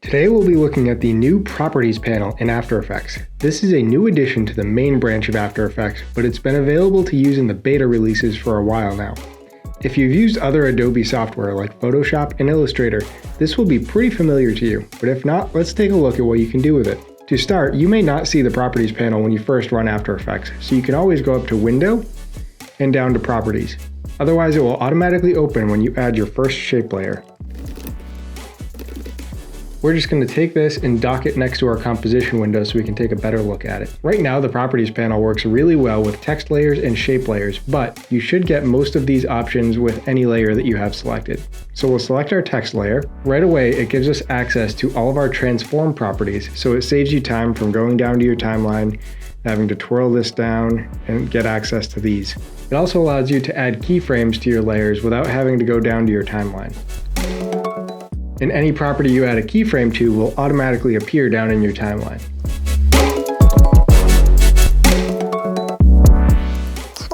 Today we'll be looking at the new Properties panel in After Effects. This is a new addition to the main branch of After Effects, but it's been available to use in the beta releases for a while now. If you've used other Adobe software like Photoshop and Illustrator, this will be pretty familiar to you, but if not, let's take a look at what you can do with it. To start, you may not see the Properties panel when you first run After Effects, so you can always go up to Window and down to Properties. Otherwise, it will automatically open when you add your first shape layer. We're just going to take this and dock it next to our composition window so we can take a better look at it. Right now, the Properties panel works really well with text layers and shape layers, but you should get most of these options with any layer that you have selected. So we'll select our text layer. Right away, it gives us access to all of our transform properties, so it saves you time from going down to your timeline, having to twirl this down and get access to these. It also allows you to add keyframes to your layers without having to go down to your timeline. And any property you add a keyframe to will automatically appear down in your timeline.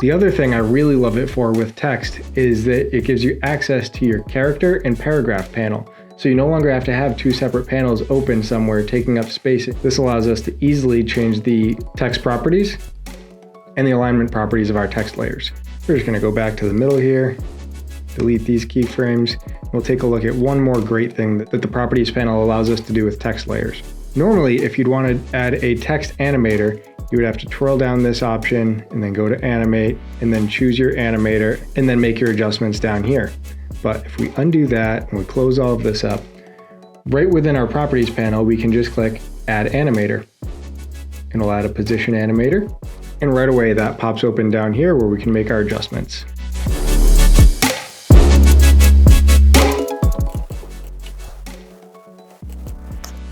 The other thing I really love it for with text is that it gives you access to your character and paragraph panel. So you no longer have to have two separate panels open somewhere taking up space. This allows us to easily change the text properties and the alignment properties of our text layers. We're just going to go back to the middle here, delete these keyframes. We'll take a look at one more great thing that the Properties panel allows us to do with text layers. Normally, if you'd want to add a text animator, you would have to twirl down this option and then go to animate and then choose your animator and then make your adjustments down here. But if we undo that and we close all of this up, right within our Properties panel, we can just click Add Animator. And we'll add a position animator. And right away, that pops open down here where we can make our adjustments.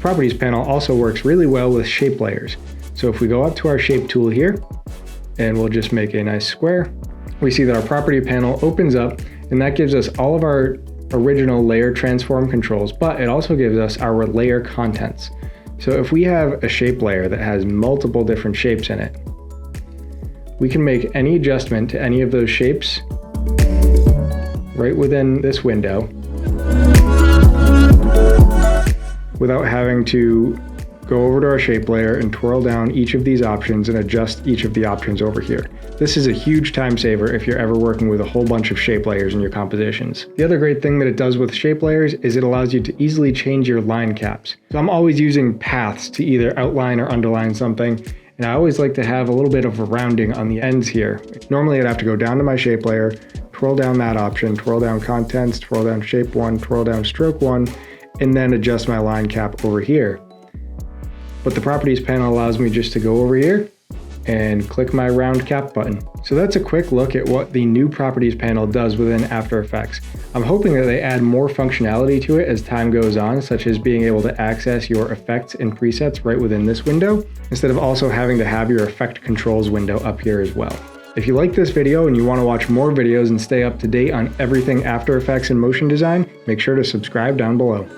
Properties panel also works really well with shape layers. So if we go up to our shape tool here, and we'll just make a nice square, we see that our property panel opens up, and that gives us all of our original layer transform controls, but it also gives us our layer contents. So if we have a shape layer that has multiple different shapes in it, we can make any adjustment to any of those shapes right within this window without having to go over to our shape layer and twirl down each of these options and adjust each of the options over here. This is a huge time saver if you're ever working with a whole bunch of shape layers in your compositions. The other great thing that it does with shape layers is it allows you to easily change your line caps. So I'm always using paths to either outline or underline something, and I always like to have a little bit of a rounding on the ends here. Normally I'd have to go down to my shape layer, twirl down that option, twirl down contents, twirl down shape 1, twirl down stroke 1, and then adjust my line cap over here. But the Properties panel allows me just to go over here and click my round cap button. So that's a quick look at what the new Properties panel does within After Effects. I'm hoping that they add more functionality to it as time goes on, such as being able to access your effects and presets right within this window, instead of also having to have your effect controls window up here as well. If you like this video and you want to watch more videos and stay up to date on everything After Effects and motion design, make sure to subscribe down below.